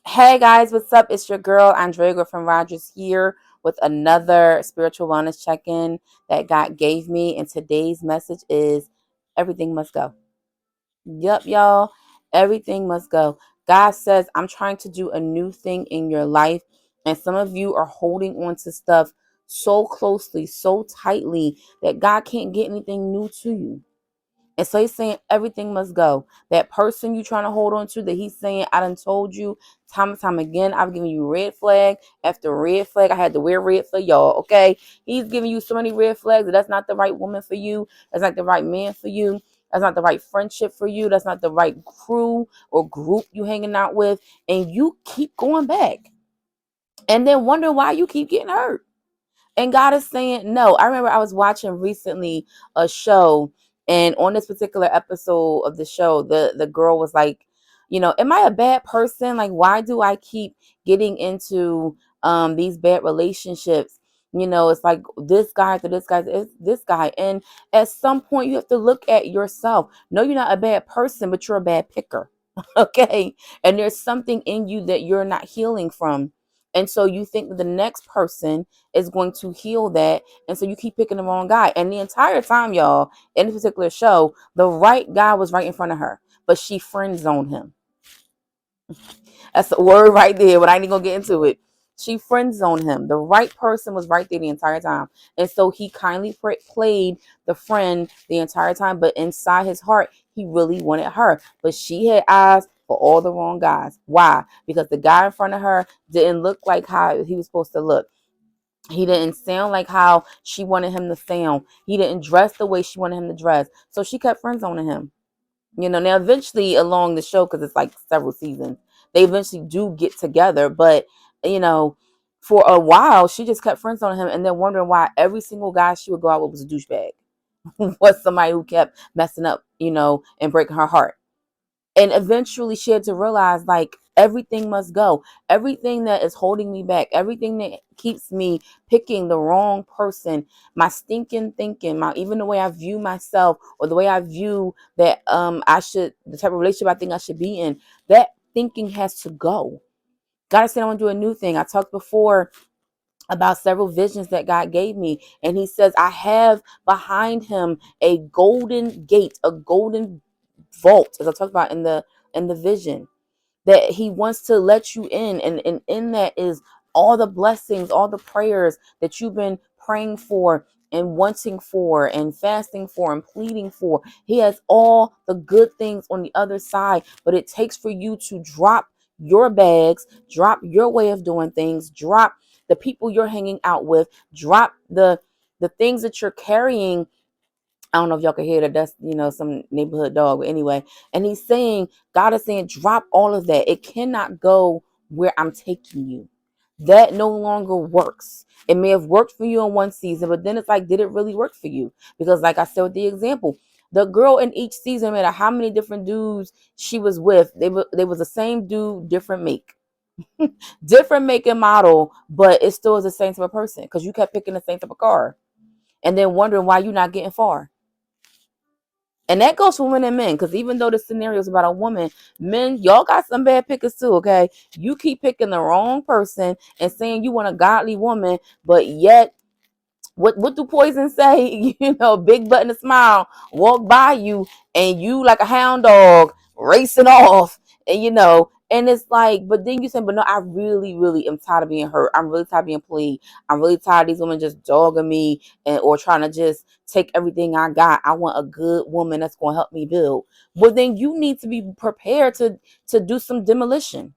Hey guys, what's up? It's your girl Andrea from Rogers here with another spiritual wellness check-in that God gave me. And today's message is everything must go. Yep, y'all. Everything must go. God says, I'm trying to do a new thing in your life. And some of you are holding on to stuff so closely, so tightly that God can't get anything new to you. And so he's saying everything must go. That person you trying to hold on to, that he's saying, I done told you time and time again, I've given you red flag after red flag. I had to wear red for y'all, okay? He's giving you so many red flags that that's not the right woman for you. That's not the right man for you. That's not the right friendship for you. That's not the right crew or group you hanging out with. And you keep going back. And then wonder why you keep getting hurt. And God is saying no. I remember I was watching recently a show, and on this particular episode of the show, the girl was like, am I a bad person? Like, why do I keep getting into these bad relationships? It's like this guy to this guy to this guy. And at some point you have to look at yourself. No, you're not a bad person, but you're a bad picker. Okay. And there's something in you that you're not healing from. And so you think that the next person is going to heal that. And so you keep picking the wrong guy. And the entire time, y'all, in this particular show, the right guy was right in front of her, but she friend zoned him. That's the word right there, but I ain't even gonna get into it. She friend zoned him. The right person was right there the entire time. And so he kindly played the friend the entire time, but inside his heart, he really wanted her. But she had eyes for all the wrong guys. Why? Because the guy in front of her didn't look like how he was supposed to look. He didn't sound like how she wanted him to sound. He didn't dress the way she wanted him to dress. So she kept friend zoning him. Now eventually along the show, because it's like several seasons, they eventually do get together. But, you know, for a while, she just kept friends on him and then wondering why every single guy she would go out with was a douchebag. Was somebody who kept messing up, and breaking her heart. And eventually she had to realize, like, everything must go. Everything that is holding me back, everything that keeps me picking the wrong person, my stinking thinking, my even the way I view myself, or the way I view that the type of relationship I think I should be in, that thinking has to go. God said I want to do a new thing. I talked before about several visions that God gave me, and he says I have behind him a golden gate, a golden vault, as I talked about in the vision, that he wants to let you in. And in that is all the blessings, all the prayers that you've been praying for and wanting for and fasting for and pleading for. He has all the good things on the other side, but it takes for you to drop your bags, drop your way of doing things, drop the people you're hanging out with, drop the things that you're carrying. I don't know if y'all can hear that. That's, some neighborhood dog. But anyway, and he's saying, God is saying, drop all of that. It cannot go where I'm taking you. That no longer works. It may have worked for you in one season, but then it's like, did it really work for you? Because like I said with the example, the girl in each season, no matter how many different dudes she was with, they was the same dude, different make. Different make and model, but it still is the same type of person because you kept picking the same type of car and then wondering why you're not getting far. And that goes for women and men, because even though the scenario is about a woman, men, y'all got some bad pickers too, okay? You keep picking the wrong person and saying you want a godly woman, but yet, what do Poison say? Big button and smile, walk by you, and you like a hound dog racing off, and it's like, but then you say, but no, I really, really am tired of being hurt. I'm really tired of being played. I'm really tired of these women just dogging me or trying to just take everything I got. I want a good woman that's going to help me build. Well, then you need to be prepared to do some demolition.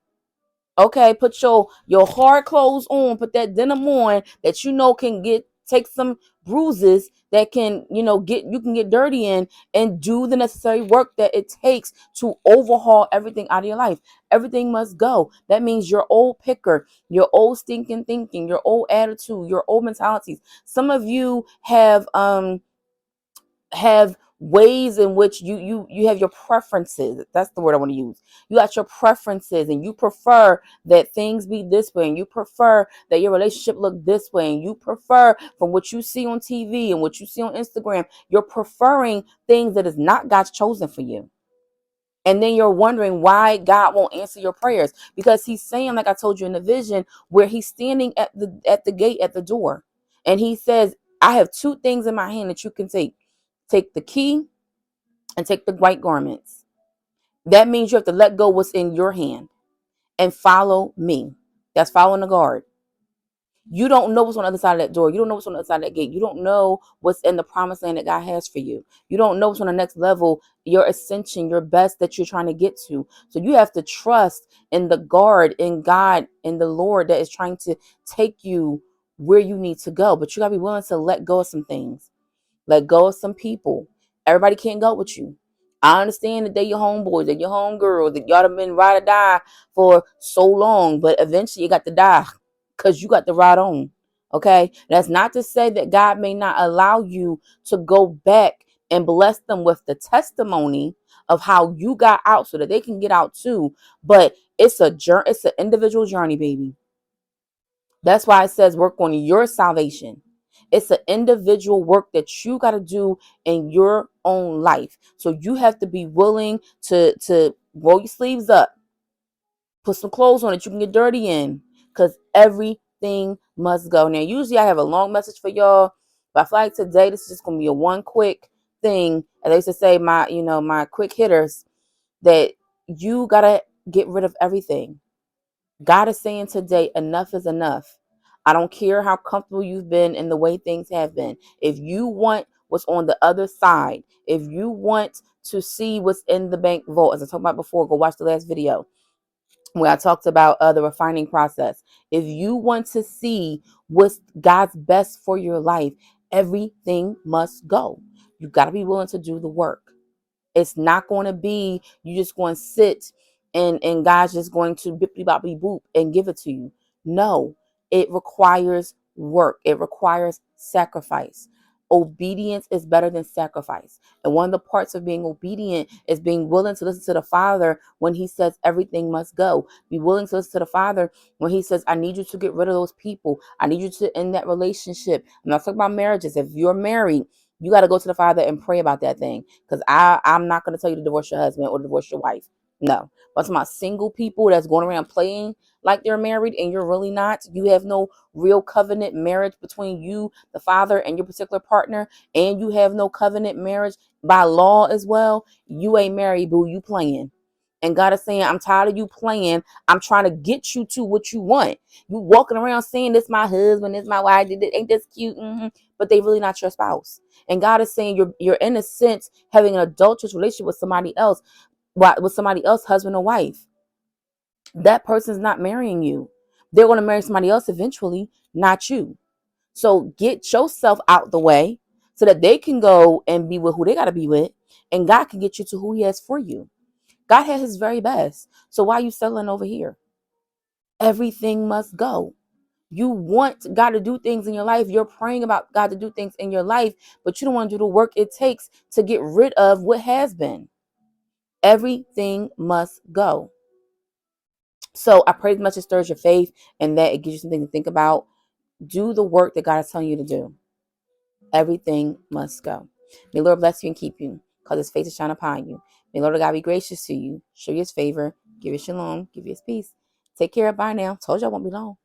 Okay, put your hard clothes on, put that denim on that can take some bruises that can, you can get dirty in, and do the necessary work that it takes to overhaul everything out of your life. Everything must go. That means your old picker, your old stinking thinking, your old attitude, your old mentalities. Some of you have ways in which you have your preferences. That's the word I want to use. You got your preferences, and you prefer that things be this way, and you prefer that your relationship look this way, and you prefer from what you see on TV and what you see on Instagram, you're preferring things that is not God's chosen for you. And then you're wondering why God won't answer your prayers, because he's saying, like I told you in the vision, where he's standing at the gate, at the door, and he says, I have two things in my hand that you can take. Take the key and take the white garments. That means you have to let go what's in your hand and follow me. That's following the guard. You don't know what's on the other side of that door. You don't know what's on the other side of that gate. You don't know what's in the promised land that God has for you. You don't know what's on the next level, your ascension, your best that you're trying to get to. So you have to trust in the guard, in God, in the Lord that is trying to take you where you need to go. But you got to be willing to let go of some things. Let go of some people. Everybody can't go with you. I understand that they're your homeboys, they're your homegirls, that y'all have been ride or die for so long, but eventually you got to die because you got to ride on. Okay? That's not to say that God may not allow you to go back and bless them with the testimony of how you got out so that they can get out too. But it's a journey, it's an individual journey, baby. That's why it says work on your salvation. It's an individual work that you got to do in your own life. So you have to be willing to roll your sleeves up, put some clothes on that you can get dirty in, because everything must go. Now, usually I have a long message for y'all, but I feel like today this is just gonna be a one quick thing. As I used to say, my quick hitters, that you gotta get rid of everything. God is saying today, enough is enough. I don't care how comfortable you've been in the way things have been. If you want what's on the other side, if you want to see what's in the bank vault, as I talked about before, go watch the last video where I talked about the refining process. If you want to see what's God's best for your life, everything must go. You got to be willing to do the work. It's not going to be you just going to sit and God's just going to bippity boppity boop and give it to you. No, it requires work. It requires sacrifice. Obedience is better than sacrifice. And one of the parts of being obedient is being willing to listen to the Father when he says everything must go. Be willing to listen to the Father when he says, I need you to get rid of those people. I need you to end that relationship. I'm not talking about marriages. If you're married, you got to go to the Father and pray about that thing. Because I'm not going to tell you to divorce your husband or divorce your wife. No. But to my single people that's going around playing like they're married and you're really not, you have no real covenant marriage between you, the Father, and your particular partner, and you have no covenant marriage by law as well, you ain't married, boo. You playing. And God is saying, I'm tired of you playing. I'm trying to get you to what you want. You walking around saying, this my husband, this my wife, ain't this cute? But they really not your spouse. And God is saying you're in a sense having an adulterous relationship with somebody else, with somebody else, husband or wife. That person's not marrying you. They're going to marry somebody else eventually, not you. So get yourself out the way so that they can go and be with who they got to be with, and God can get you to who he has for you. God has his very best. So why are you settling over here? Everything must go. You want God to do things in your life. You're praying about God to do things in your life, but you don't want to do the work it takes to get rid of what has been. Everything must go. So I pray as much as stirs your faith and that it gives you something to think about. Do the work that God is telling you to do. Everything must go. May the Lord bless you and keep you, cause his face to shine upon you. May the Lord God be gracious to you, show you his favor, give you shalom, give you his peace. Take care. Bye now. Told you I won't be long.